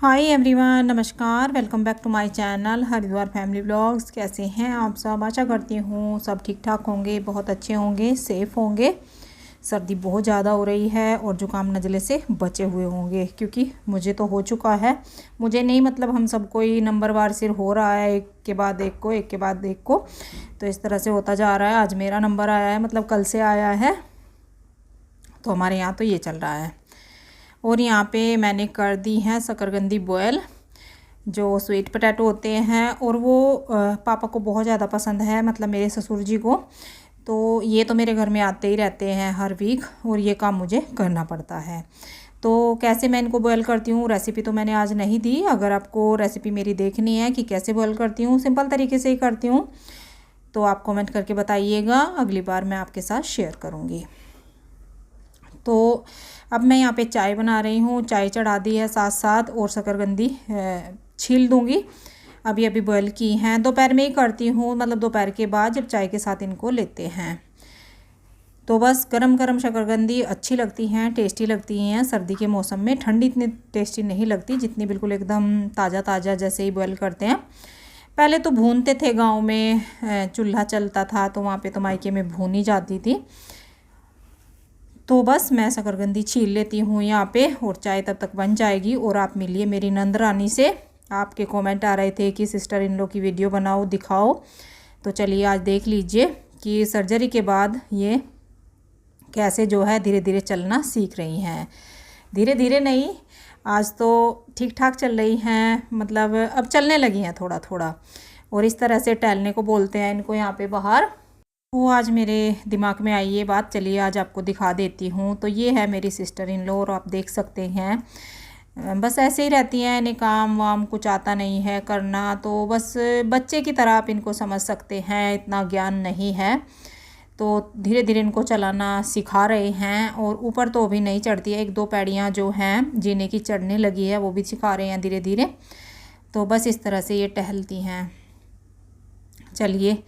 हाय everyone, नमस्कार। Welcome back to my channel Haridwar family vlogs. कैसे हैं आप सब? आशा करती हूँ सब ठीक ठाक होंगे, बहुत अच्छे होंगे, सेफ़ होंगे। सर्दी बहुत ज़्यादा हो रही है और जुकाम नज़ले से बचे हुए होंगे, क्योंकि मुझे तो हो चुका है। मुझे नहीं, मतलब हम सबको ही नंबरवार सिर हो रहा है, एक के बाद एक को, एक के बाद एक को। तो इस तरह से होता जा रहा है। आज मेरा नंबर आया है, मतलब कल से आया है। तो हमारे यहाँ तो ये चल रहा है। और यहाँ पे मैंने कर दी हैं शकरकंदी बॉयल, जो स्वीट पोटैटो होते हैं, और वो पापा को बहुत ज़्यादा पसंद है, मतलब मेरे ससुर जी को। तो ये तो मेरे घर में आते ही रहते हैं हर वीक, और ये काम मुझे करना पड़ता है। तो कैसे मैं इनको बॉयल करती हूँ, रेसिपी तो मैंने आज नहीं दी। अगर आपको रेसिपी मेरी देखनी है कि कैसे बॉयल करती हूँ, सिंपल तरीके से ही करती हूँ, तो आप कमेंट करके बताइएगा। अगली बार मैं आपके साथ शेयर करूँगी। तो अब मैं यहाँ पे चाय बना रही हूँ। चाय चढ़ा दी है साथ साथ, और शकरकंदी छील दूँगी। अभी अभी बॉयल की हैं। दोपहर में ही करती हूँ, मतलब दोपहर के बाद जब चाय के साथ इनको लेते हैं। तो बस गरम गरम शकरकंदी अच्छी लगती हैं, टेस्टी लगती हैं सर्दी के मौसम में। ठंडी इतनी टेस्टी नहीं लगती जितनी बिल्कुल एकदम ताज़ा ताज़ा जैसे ही बॉयल करते हैं। पहले तो भूनते थे, गाँव में चूल्हा चलता था, तो वहाँ पर तो मायके में भूनी जाती थी। तो बस मैं शकरकंदी छील लेती हूँ यहाँ पे, और चाय तब तक बन जाएगी। और आप मिलिए मेरी नंद रानी से। आपके कमेंट आ रहे थे कि सिस्टर इन लो की वीडियो बनाओ, दिखाओ। तो चलिए आज देख लीजिए कि सर्जरी के बाद ये कैसे जो है धीरे धीरे चलना सीख रही हैं। धीरे धीरे नहीं, आज तो ठीक ठाक चल रही हैं, मतलब अब चलने लगी हैं थोड़ा थोड़ा। और इस तरह से टहलने को बोलते हैं इनको यहाँ पे बाहर। वो आज मेरे दिमाग में आई ये बात, चलिए आज आपको दिखा देती हूँ। तो ये है मेरी सिस्टर इन लॉ, और आप देख सकते हैं बस ऐसे ही रहती हैं। इन्हें काम वाम कुछ आता नहीं है करना, तो बस बच्चे की तरह आप इनको समझ सकते हैं, इतना ज्ञान नहीं है। तो धीरे धीरे इनको चलाना सिखा रहे हैं। और ऊपर तो अभी नहीं चढ़ती है, एक दो पैड़ियाँ जो हैं जीने की चढ़ने लगी है, वो भी सिखा रहे हैं धीरे धीरे। तो बस इस तरह से ये टहलती हैं। चलिए,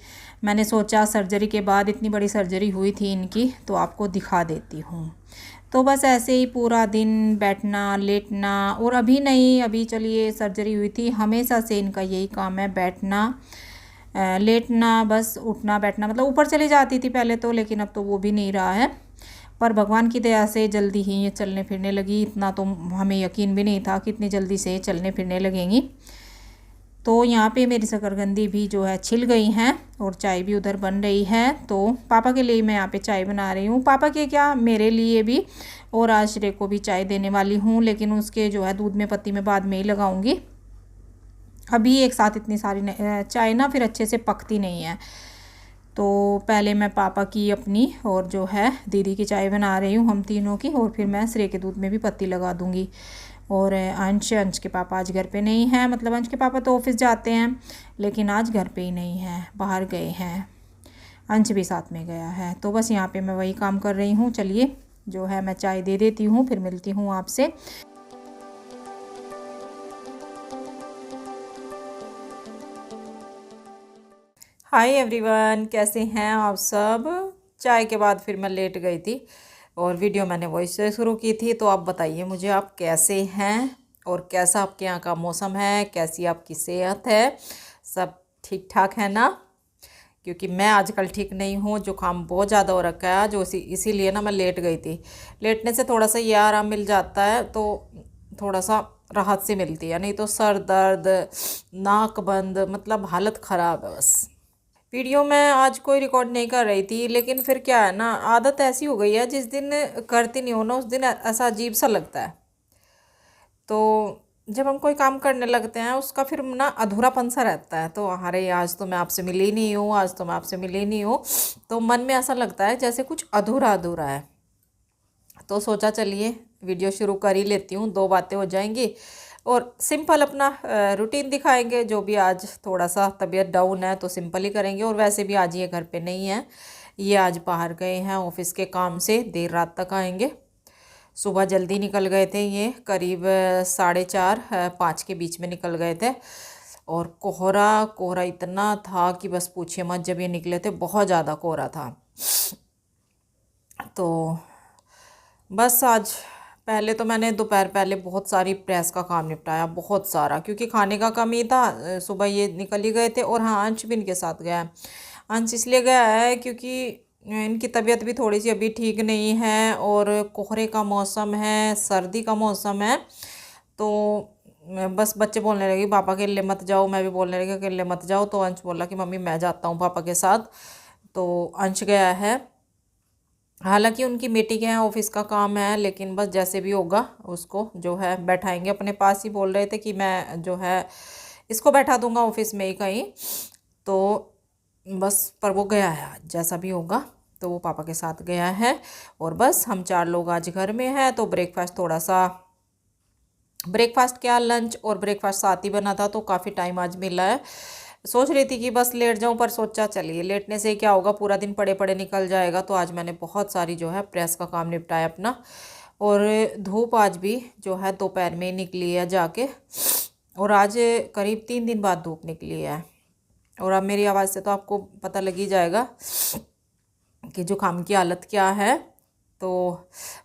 मैंने सोचा सर्जरी के बाद, इतनी बड़ी सर्जरी हुई थी इनकी, तो आपको दिखा देती हूँ। तो बस ऐसे ही पूरा दिन बैठना लेटना। और अभी नहीं, अभी चलिए सर्जरी हुई थी, हमेशा से इनका यही काम है, बैठना लेटना, बस उठना बैठना। मतलब ऊपर चली जाती थी पहले तो, लेकिन अब तो वो भी नहीं रहा है। पर भगवान की दया से जल्दी ही ये चलने फिरने लगी। इतना तो हमें यकीन भी नहीं था कि इतनी जल्दी से चलने फिरने लगेंगी। तो यहाँ पे मेरी शकरकंदी भी जो है छिल गई हैं, और चाय भी उधर बन रही है। तो पापा के लिए मैं यहाँ पे चाय बना रही हूँ, पापा के क्या, मेरे लिए भी। और आज श्रेय को भी चाय देने वाली हूँ, लेकिन उसके जो है दूध में पत्ती में बाद में ही लगाऊंगी। अभी एक साथ इतनी सारी चाय ना फिर अच्छे से पकती नहीं है। तो पहले मैं पापा की, अपनी और जो है दीदी की चाय बना रही हूँ, हम तीनों की। और फिर मैं श्रेय के दूध में भी पत्ती लगा दूँगी। और अंश के पापा आज घर पे नहीं हैं, मतलब अंश के पापा तो ऑफिस जाते हैं, लेकिन आज घर पे ही नहीं हैं, बाहर गए हैं। अंश भी साथ में गया है। तो बस यहाँ पे मैं वही काम कर रही हूँ। चलिए जो है मैं चाय दे देती हूँ, फिर मिलती हूँ आपसे। हाय एवरीवन, कैसे हैं आप सब? चाय के बाद फिर मैं लेट गई थी, और वीडियो मैंने वॉइस से शुरू की थी। तो आप बताइए मुझे, आप कैसे हैं, और कैसा आपके यहाँ का मौसम है, कैसी आपकी सेहत है, सब ठीक ठाक है ना? क्योंकि मैं आजकल ठीक नहीं हूँ, जुकाम बहुत ज़्यादा हो रखा है, जो इसीलिए ना मैं लेट गई थी। लेटने से थोड़ा सा ये आराम मिल जाता है, तो थोड़ा सा राहत सी मिलती है, नहीं तो सर दर्द, नाक बंद, मतलब हालत ख़राब है बस। वीडियो मैं आज कोई रिकॉर्ड नहीं कर रही थी, लेकिन फिर क्या है ना, आदत ऐसी हो गई है, जिस दिन करती नहीं हो ना, उस दिन ऐसा अजीब सा लगता है। तो जब हम कोई काम करने लगते हैं, उसका फिर ना अधूरापन सा रहता है। तो अरे आज तो मैं आपसे मिली नहीं हूँ, आज तो मैं आपसे मिली नहीं हूँ, तो मन में ऐसा लगता है जैसे कुछ अधूरा अधूरा है। तो सोचा चलिए वीडियो शुरू कर ही लेती हूँ, दो बातें हो जाएंगी, और सिंपल अपना रूटीन दिखाएंगे। जो भी आज थोड़ा सा तबीयत डाउन है तो सिंपल ही करेंगे। और वैसे भी आज ये घर पे नहीं है, ये आज बाहर गए हैं ऑफिस के काम से, देर रात तक आएंगे। सुबह जल्दी निकल गए थे, ये करीब 4:30 5 के बीच में निकल गए थे। और कोहरा कोहरा इतना था कि बस पूछिए मत, जब ये निकले थे बहुत ज़्यादा कोहरा था। तो बस आज पहले तो मैंने दोपहर पहले बहुत सारी प्रेस का काम निपटाया, बहुत सारा, क्योंकि खाने का कम ही था। सुबह ये निकल ही गए थे। और हाँ, अंश भी इनके साथ गया है। अंश इसलिए गया है क्योंकि इनकी तबीयत भी थोड़ी सी अभी ठीक नहीं है, और कोहरे का मौसम है, सर्दी का मौसम है। तो बस बच्चे बोलने लगे पापा के लिए मत जाओ, मैं भी बोलने लगी अकेले मत जाओ। तो अंश बोला कि मम्मी मैं जाता हूँ पापा के साथ। तो अंश गया है। हालांकि उनकी मीटिंग है, ऑफिस का काम है, लेकिन बस जैसे भी होगा उसको जो है बैठाएंगे अपने पास ही। बोल रहे थे कि मैं जो है इसको बैठा दूंगा ऑफिस में ही कहीं। तो बस पर वो गया है आज, जैसा भी होगा। तो वो पापा के साथ गया है। और बस हम 4 लोग आज घर में हैं। तो ब्रेकफास्ट क्या, लंच और ब्रेकफास्ट साथ ही बना था, तो काफ़ी टाइम आज मिला है। सोच रही थी कि बस लेट जाऊं, पर सोचा चलिए लेटने से क्या होगा, पूरा दिन पड़े पड़े निकल जाएगा। तो आज मैंने बहुत सारी जो है प्रेस का काम निपटाया अपना। और धूप आज भी जो है दोपहर में निकली है जाके। और आज करीब 3 दिन बाद धूप निकली है। और अब मेरी आवाज़ से तो आपको पता लग ही जाएगा कि जुकाम की हालत क्या है। तो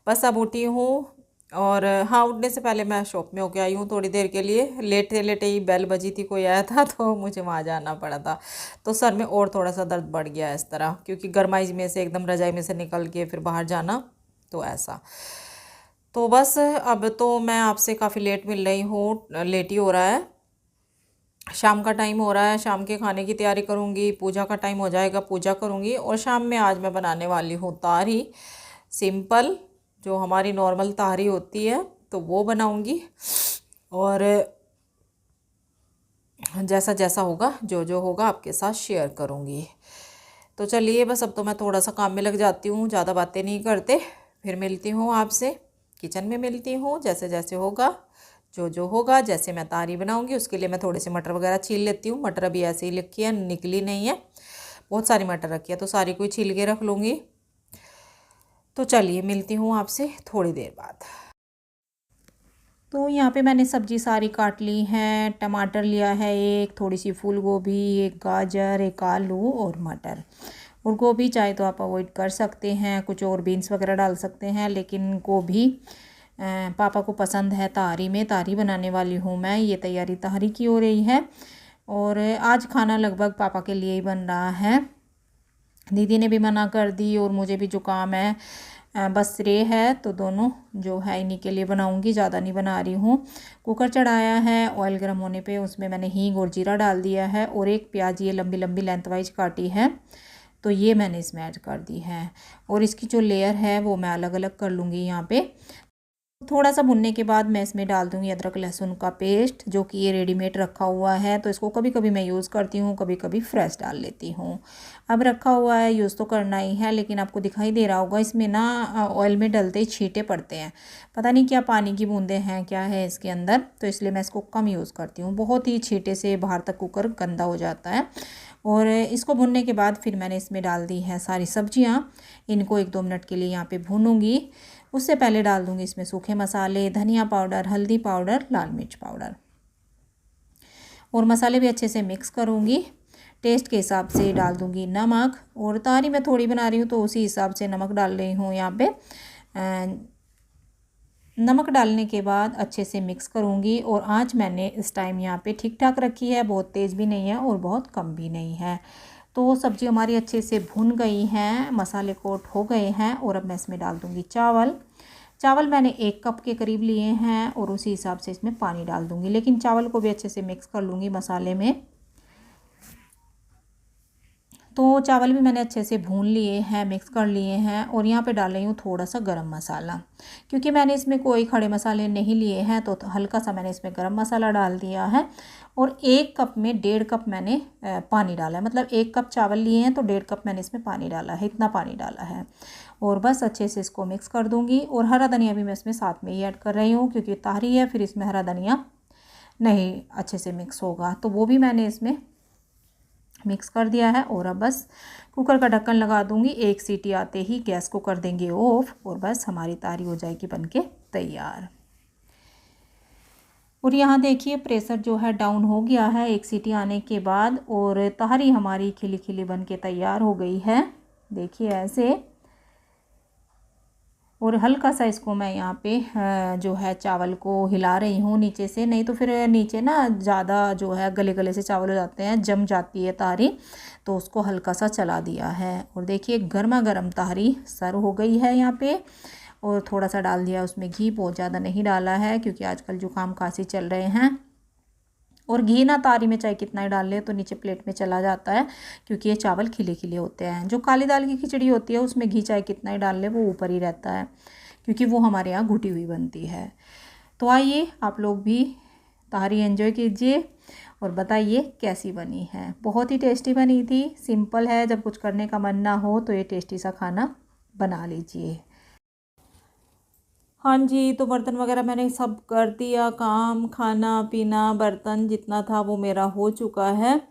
बस अब उठी हूँ। और हाँ, उठने से पहले मैं शॉप में होके आई हूँ थोड़ी देर के लिए। लेटे लेटे ही बेल बजी थी, कोई आया था तो मुझे वहाँ जाना पड़ा था। तो सर में और थोड़ा सा दर्द बढ़ गया इस तरह, क्योंकि गर्माई में से एकदम रजाई में से निकल के फिर बाहर जाना, तो ऐसा। तो बस अब तो मैं आपसे काफ़ी लेट मिल रही हूँ, लेट ही हो रहा है। शाम का टाइम हो रहा है, शाम के खाने की तैयारी करूँगी, पूजा का टाइम हो जाएगा, पूजा करूँगी। और शाम में आज मैं बनाने वाली हूँ तारी, सिंपल जो हमारी नॉर्मल तारी होती है, तो वो बनाऊँगी। और जैसा जैसा होगा, जो जो होगा आपके साथ शेयर करूँगी। तो चलिए बस अब तो मैं थोड़ा सा काम में लग जाती हूँ, ज़्यादा बातें नहीं करते। फिर मिलती हूँ आपसे, किचन में मिलती हूँ। जैसे जैसे होगा, जो जो होगा, जैसे मैं तारी बनाऊंगी उसके लिए मैं थोड़े से मटर वगैरह छील लेती हूँ। मटर अभी ऐसे ही रखी है, निकली नहीं है, बहुत सारी मटर रखी है, तो सारी कोई छील के रख लूँगी। तो चलिए मिलती हूँ आपसे थोड़ी देर बाद। तो यहाँ पे मैंने सब्जी सारी काट ली है। टमाटर लिया है एक, थोड़ी सी फूल गोभी, एक गाजर, एक आलू और मटर। और गोभी चाहे तो आप अवॉइड कर सकते हैं, कुछ और बीन्स वगैरह डाल सकते हैं, लेकिन गोभी पापा को पसंद है। तारी में तारी बनाने वाली हूँ मैं, ये तैयारी तारी की हो रही है। और आज खाना लगभग पापा के लिए ही बन रहा है। दीदी ने भी मना कर दी और मुझे भी जुकाम है, बस रे है, तो दोनों जो है इन्हीं के लिए बनाऊंगी, ज़्यादा नहीं बना रही हूँ। कुकर चढ़ाया है, ऑयल गर्म होने पे उसमें मैंने हींग और जीरा डाल दिया है। और एक प्याज ये लंबी लंबी लेंथवाइज काटी है, तो ये मैंने इसमें ऐड कर दी है। और इसकी जो लेयर है वो मैं अलग अलग कर लूँगी यहाँ पे। थोड़ा सा भुनने के बाद मैं इसमें डाल दूँगी अदरक लहसुन का पेस्ट, जो कि ये रेडीमेड रखा हुआ है। तो इसको कभी कभी मैं यूज़ करती हूँ, कभी कभी फ्रेश डाल लेती हूँ। अब रखा हुआ है, यूज़ तो करना ही है, लेकिन आपको दिखाई दे रहा होगा इसमें ना ऑयल में डलते ही छींटे पड़ते हैं। पता नहीं क्या पानी की बूंदें हैं, क्या है इसके अंदर, तो इसलिए मैं इसको कम यूज़ करती हूँ। बहुत ही छींटे से बाहर तक कुकर गंदा हो जाता है। और इसको भुनने के बाद फिर मैंने इसमें डाल दी है सारी सब्जियाँ। इनको 1-2 मिनट के लिए यहाँ पे भूनूंगी। उससे पहले डाल दूँगी इसमें सूखे मसाले, धनिया पाउडर, हल्दी पाउडर, लाल मिर्च पाउडर। और मसाले भी अच्छे से मिक्स करूँगी। टेस्ट के हिसाब से डाल दूँगी नमक। और तारी मैं थोड़ी बना रही हूँ, तो उसी हिसाब से नमक डाल रही हूँ यहाँ पे। नमक डालने के बाद अच्छे से मिक्स करूँगी। और आँच मैंने इस टाइम यहाँ पे ठीक ठाक रखी है, बहुत तेज़ भी नहीं है और बहुत कम भी नहीं है। तो सब्ज़ी हमारी अच्छे से भुन गई हैं, मसाले कोट हो गए हैं। और अब मैं इसमें डाल दूँगी चावल मैंने 1 कप के करीब लिए हैं, और उसी हिसाब से इसमें पानी डाल दूँगी। लेकिन चावल को भी अच्छे से मिक्स कर लूँगी मसाले में। तो चावल भी मैंने अच्छे से भून लिए हैं, मिक्स कर लिए हैं। और यहाँ पे डाल रही हूँ थोड़ा सा गरम मसाला, क्योंकि मैंने इसमें कोई खड़े मसाले नहीं लिए हैं, तो हल्का सा मैंने इसमें गरम मसाला डाल दिया है। और 1 कप में 1.5 कप मैंने पानी डाला है, मतलब 1 कप चावल लिए हैं तो 1.5 कप मैंने इसमें पानी डाला है, इतना पानी डाला है। और बस अच्छे से इसको मिक्स कर दूँगी। और हरा धनिया भी मैं इसमें साथ में ही ऐड कर रही हूँ, क्योंकि तारी है, फिर इसमें हरा धनिया नहीं अच्छे से मिक्स होगा, तो वो भी मैंने इसमें मिक्स कर दिया है। और अब बस कुकर का ढक्कन लगा दूंगी, 1 सीटी आते ही गैस को कर देंगे ऑफ, और बस हमारी तारी हो जाएगी बनके तैयार। और यहाँ देखिए प्रेशर जो है डाउन हो गया है 1 सीटी आने के बाद, और तारी हमारी खिली खिली बनके तैयार हो गई है, देखिए ऐसे। और हल्का सा इसको मैं यहाँ पे जो है चावल को हिला रही हूँ नीचे से, नहीं तो फिर नीचे ना ज़्यादा जो है गले गले से चावल हो जाते हैं, जम जाती है तारी, तो उसको हल्का सा चला दिया है। और देखिए गर्मा गर्म तारी सर्व हो गई है यहाँ पे। और थोड़ा सा डाल दिया उसमें घी, बहुत ज़्यादा नहीं डाला है क्योंकि आजकल जुकाम खांसी चल रहे हैं। और घी ना तारी में चाहे कितना ही डाल ले तो नीचे प्लेट में चला जाता है, क्योंकि ये चावल खिले खिले होते हैं। जो काली दाल की खिचड़ी होती है उसमें घी चाहे कितना ही डाल ले वो ऊपर ही रहता है, क्योंकि वो हमारे यहाँ घुटी हुई बनती है। तो आइए आप लोग भी तारी एंजॉय कीजिए और बताइए कैसी बनी है। बहुत ही टेस्टी बनी थी, सिंपल है, जब कुछ करने का मन ना हो तो ये टेस्टी सा खाना बना लीजिए। हाँ जी, तो बर्तन वगैरह मैंने सब कर दिया, काम खाना पीना बर्तन जितना था वो मेरा हो चुका है।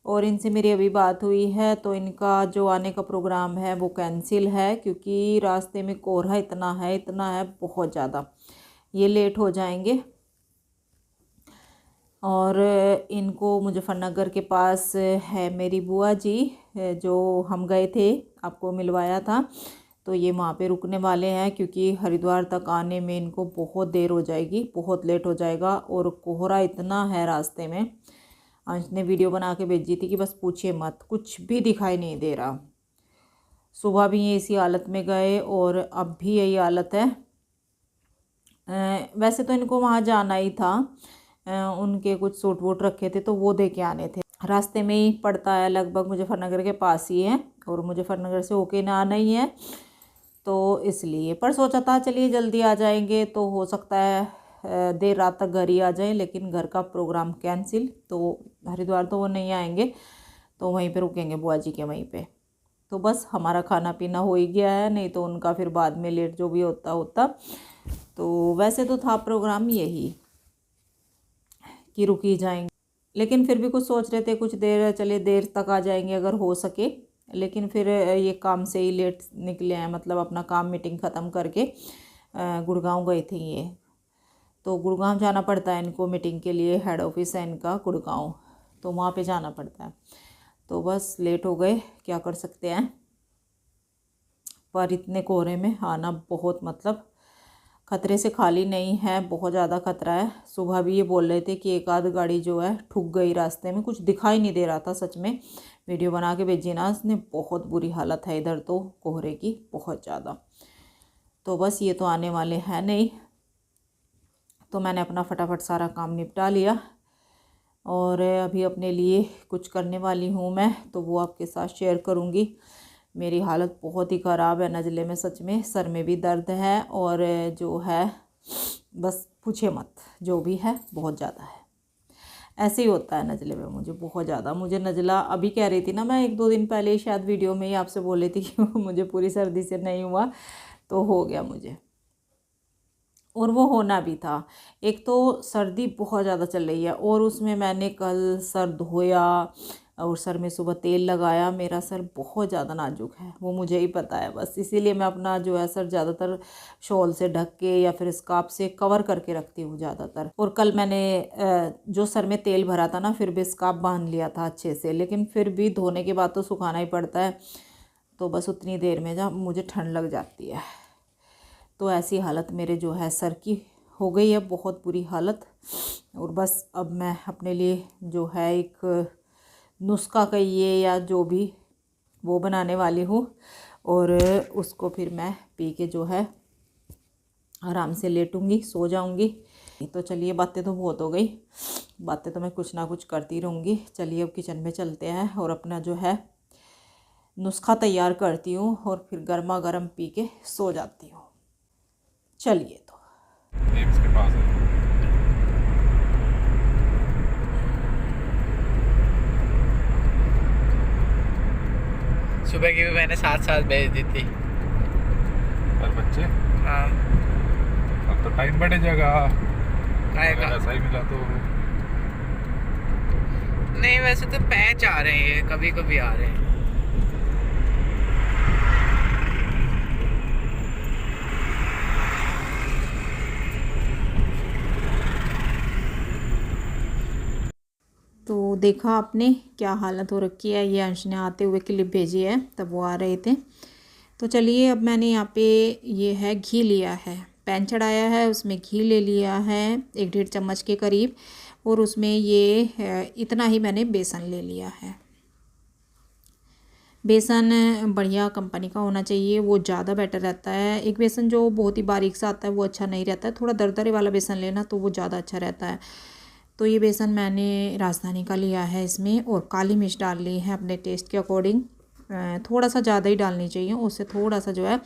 और इनसे मेरी अभी बात हुई है तो इनका जो आने का प्रोग्राम है वो कैंसिल है, क्योंकि रास्ते में कोहरा इतना है बहुत ज़्यादा, ये लेट हो जाएंगे। और इनको मुजफ्फरनगर के पास है मेरी बुआ जी, जो हम गए थे आपको मिलवाया था, तो ये वहाँ पे रुकने वाले हैं, क्योंकि हरिद्वार तक आने में इनको बहुत देर हो जाएगी, बहुत लेट हो जाएगा। और कोहरा इतना है रास्ते में, अंश ने वीडियो बना के भेजी थी कि बस पूछिए मत, कुछ भी दिखाई नहीं दे रहा। सुबह भी ये इसी हालत में गए और अब भी यही हालत है। वैसे तो इनको वहाँ जाना ही था, उनके कुछ सूट वूट रखे थे तो वो दे के आने थे। रास्ते में ही पड़ता है, लगभग मुजफ्फरनगर के पास ही है, और मुजफ्फरनगर से होके ना आना ही है, तो इसलिए। पर सोचा था चलिए जल्दी आ जाएंगे तो हो सकता है देर रात तक घर ही आ जाएं, लेकिन घर का प्रोग्राम कैंसिल, तो हरिद्वार तो वो नहीं आएंगे, तो वहीं पे रुकेंगे बुआ जी के वहीं पे। तो बस हमारा खाना पीना हो ही गया है, नहीं तो उनका फिर बाद में लेट जो भी होता। तो वैसे तो था प्रोग्राम यही कि रुक ही जाएंगे, लेकिन फिर भी कुछ सोच रहे थे कुछ देर चले देर तक आ जाएंगे अगर हो सके, लेकिन फिर ये काम से ही लेट निकले हैं, मतलब अपना काम मीटिंग ख़त्म करके गुड़गांव गए थे ये। तो गुड़गांव जाना पड़ता है इनको मीटिंग के लिए, हेड ऑफिस है इनका गुड़गांव, तो वहाँ पे जाना पड़ता है। तो बस लेट हो गए, क्या कर सकते हैं। पर इतने कोहरे में आना बहुत, मतलब खतरे से खाली नहीं है, बहुत ज़्यादा खतरा है। सुबह भी ये बोल रहे थे कि एक आध गाड़ी जो है ठुक गई रास्ते में, कुछ दिखाई नहीं दे रहा था सच में। वीडियो बना के भेजी ना उसने, बहुत बुरी हालत है इधर तो कोहरे की, बहुत ज़्यादा। तो बस ये तो आने वाले हैं नहीं, तो मैंने अपना फटाफट सारा काम निपटा लिया और अभी अपने लिए कुछ करने वाली हूँ मैं, तो वो आपके साथ शेयर करूँगी। मेरी हालत बहुत ही ख़राब है नज़ले में, सच में सर में भी दर्द है, और जो है बस पूछे मत, जो भी है बहुत ज़्यादा है। ऐसे ही होता है नज़ले में मुझे बहुत ज़्यादा। मुझे नज़ला अभी कह रही थी ना मैं, 1-2 दिन पहले ही शायद वीडियो में ही आपसे बोल रही थी कि मुझे पूरी सर्दी से नहीं हुआ, तो हो गया मुझे, और वो होना भी था। एक तो सर्दी बहुत ज़्यादा चल रही है, और उसमें मैंने कल सर धोया और सर में सुबह तेल लगाया। मेरा सर बहुत ज़्यादा नाजुक है, वो मुझे ही पता है, बस इसीलिए मैं अपना जो है सर ज़्यादातर शॉल से ढक के या फिर स्कार्फ से कवर करके रखती हूँ ज़्यादातर। और कल मैंने जो सर में तेल भरा था ना, फिर भी स्कार्फ बांध लिया था अच्छे से, लेकिन फिर भी धोने के बाद तो सुखाना ही पड़ता है, तो बस उतनी देर में जब मुझे ठंड लग जाती है। तो ऐसी हालत मेरे जो है सर की हो गई है, बहुत बुरी हालत। और बस अब मैं अपने लिए जो है एक नुस्खा कहिए या जो भी वो बनाने वाली हूँ, और उसको फिर मैं पी के जो है आराम से लेटूँगी, सो जाऊँगी। तो चलिए, बातें तो बहुत हो गई, बातें तो मैं कुछ ना कुछ करती रहूँगी। चलिए अब किचन में चलते हैं और अपना जो है नुस्खा तैयार करती हूँ, और फिर गर्मा गर्म पी के सो जाती हूँ। चलिए, तो के पास है। सुबह की भी मैंने 7 भेज दी थी। पर बच्चे, हाँ, अब तो टाइम बढ़ जाएगा, आएगा। ऐसा ही मिला तो नहीं, वैसे तो पैच आ रहे हैं, कभी कभी आ रहे हैं। तो देखा आपने क्या हालत हो रखी है। ये अंश ने आते हुए क्लिप भेजी है, तब वो आ रहे थे, तो चलिए अब मैंने यहाँ पे ये है घी लिया है, पैन चढ़ाया है, उसमें घी ले लिया है 1-1.5 चम्मच के करीब, और उसमें ये इतना ही मैंने बेसन ले लिया है। बेसन बढ़िया कंपनी का होना चाहिए, वो ज़्यादा बेटर रहता है। एक बेसन जो बहुत ही बारीक सा आता है वो अच्छा नहीं रहता है, थोड़ा दरदरे वाला बेसन लेना तो वो ज़्यादा अच्छा रहता है। तो ये बेसन मैंने राजधानी का लिया है इसमें, और काली मिर्च डाल ली है अपने टेस्ट के अकॉर्डिंग, थोड़ा सा ज़्यादा ही डालनी चाहिए, उससे थोड़ा सा जो है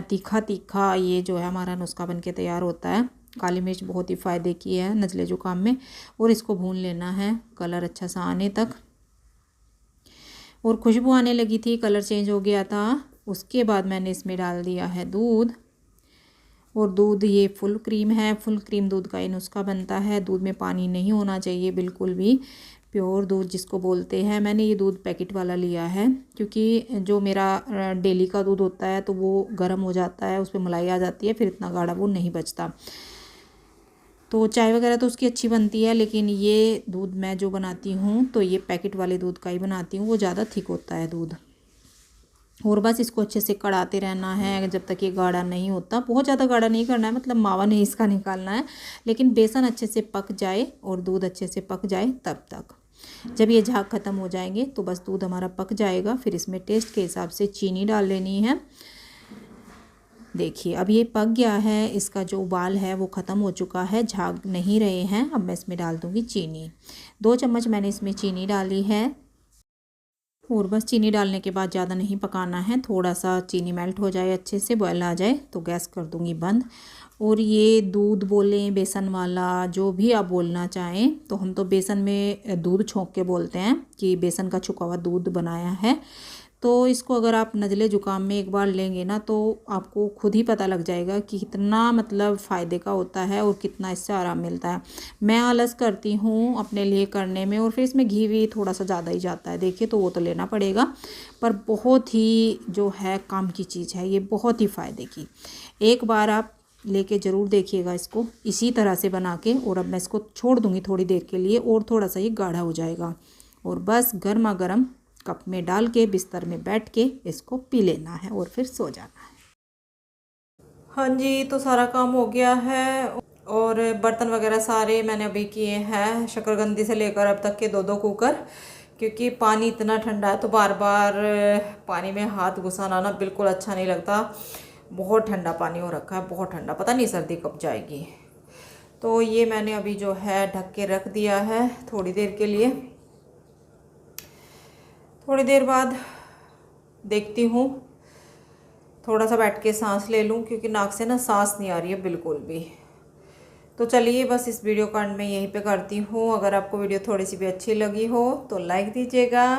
तीखा तीखा ये जो है हमारा नुस्खा बन के तैयार होता है। काली मिर्च बहुत ही फ़ायदे की है नज़ले ज़ुकाम में। और इसको भून लेना है कलर अच्छा सा आने तक, और खुशबू आने लगी थी, कलर चेंज हो गया था। उसके बाद मैंने इसमें डाल दिया है दूध, और दूध ये फुल क्रीम है, फुल क्रीम दूध का ये नुस्खा बनता है। दूध में पानी नहीं होना चाहिए बिल्कुल भी, प्योर दूध जिसको बोलते हैं। मैंने ये दूध पैकेट वाला लिया है, क्योंकि जो मेरा डेली का दूध होता है तो वो गर्म हो जाता है, उस पर मलाई आ जाती है, फिर इतना गाढ़ा वो नहीं बचता। तो चाय वगैरह तो उसकी अच्छी बनती है, लेकिन ये दूध मैं जो बनाती हूँ तो ये पैकेट वाले दूध का ही बनाती हूँ, वो ज़्यादा थिक होता है दूध। और बस इसको अच्छे से कढ़ाते रहना है जब तक ये गाढ़ा नहीं होता। बहुत ज़्यादा गाढ़ा नहीं करना है, मतलब मावा नहीं इसका निकालना है, लेकिन बेसन अच्छे से पक जाए और दूध अच्छे से पक जाए तब तक। जब ये झाग ख़त्म हो जाएंगे तो बस दूध हमारा पक जाएगा। फिर इसमें टेस्ट के हिसाब से चीनी डाल लेनी है। देखिए अब ये पक गया है, इसका जो उबाल है वो ख़त्म हो चुका है, झाग नहीं रहे हैं। अब मैं इसमें डाल दूँगी चीनी, 2 चम्मच मैंने इसमें चीनी डाली है। और बस चीनी डालने के बाद ज़्यादा नहीं पकाना है, थोड़ा सा चीनी मेल्ट हो जाए, अच्छे से बॉयल आ जाए तो गैस कर दूँगी बंद। और ये दूध बोलें, बेसन वाला, जो भी आप बोलना चाहें, तो हम तो बेसन में दूध छोंक के बोलते हैं कि बेसन का छुका हुआ दूध बनाया है। तो इसको अगर आप नज़ले ज़ुकाम में एक बार लेंगे ना तो आपको खुद ही पता लग जाएगा कि कितना मतलब फ़ायदे का होता है और कितना इससे आराम मिलता है। मैं आलस करती हूँ अपने लिए करने में, और फिर इसमें घी भी थोड़ा सा ज़्यादा ही जाता है, देखिए, तो वो तो लेना पड़ेगा। पर बहुत ही जो है काम की चीज़ है ये, बहुत ही फ़ायदे की। एक बार आप लेके ज़रूर देखिएगा इसको इसी तरह से बना के। और अब मैं इसको छोड़ दूँगी थोड़ी देर के लिए, और थोड़ा सा ये गाढ़ा हो जाएगा, और बस गर्मा गर्म कप में डाल के बिस्तर में बैठ के इसको पी लेना है और फिर सो जाना है। हाँ जी, तो सारा काम हो गया है, और बर्तन वगैरह सारे मैंने अभी किए हैं, शक्करकंदी से लेकर अब तक के 2-2 कुकर। क्योंकि पानी इतना ठंडा है तो बार बार पानी में हाथ घुसाना ना बिल्कुल अच्छा नहीं लगता। बहुत ठंडा पानी हो रखा है, बहुत ठंडा, पता नहीं सर्दी कब जाएगी। तो ये मैंने अभी जो है ढक के रख दिया है थोड़ी देर के लिए। थोड़ी देर बाद देखती हूँ, थोड़ा सा बैठ के सांस ले लूँ, क्योंकि नाक से ना सांस नहीं आ रही है बिल्कुल भी। तो चलिए बस इस वीडियो का एंड मैं यहीं पे करती हूँ। अगर आपको वीडियो थोड़ी सी भी अच्छी लगी हो तो लाइक दीजिएगा,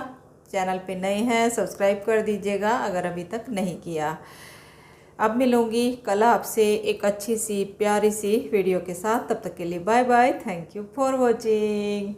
चैनल पे नए हैं सब्सक्राइब कर दीजिएगा अगर अभी तक नहीं किया। अब मिलूँगी कल आपसे एक अच्छी सी प्यारी सी वीडियो के साथ, तब तक के लिए bye bye, thank you for watching.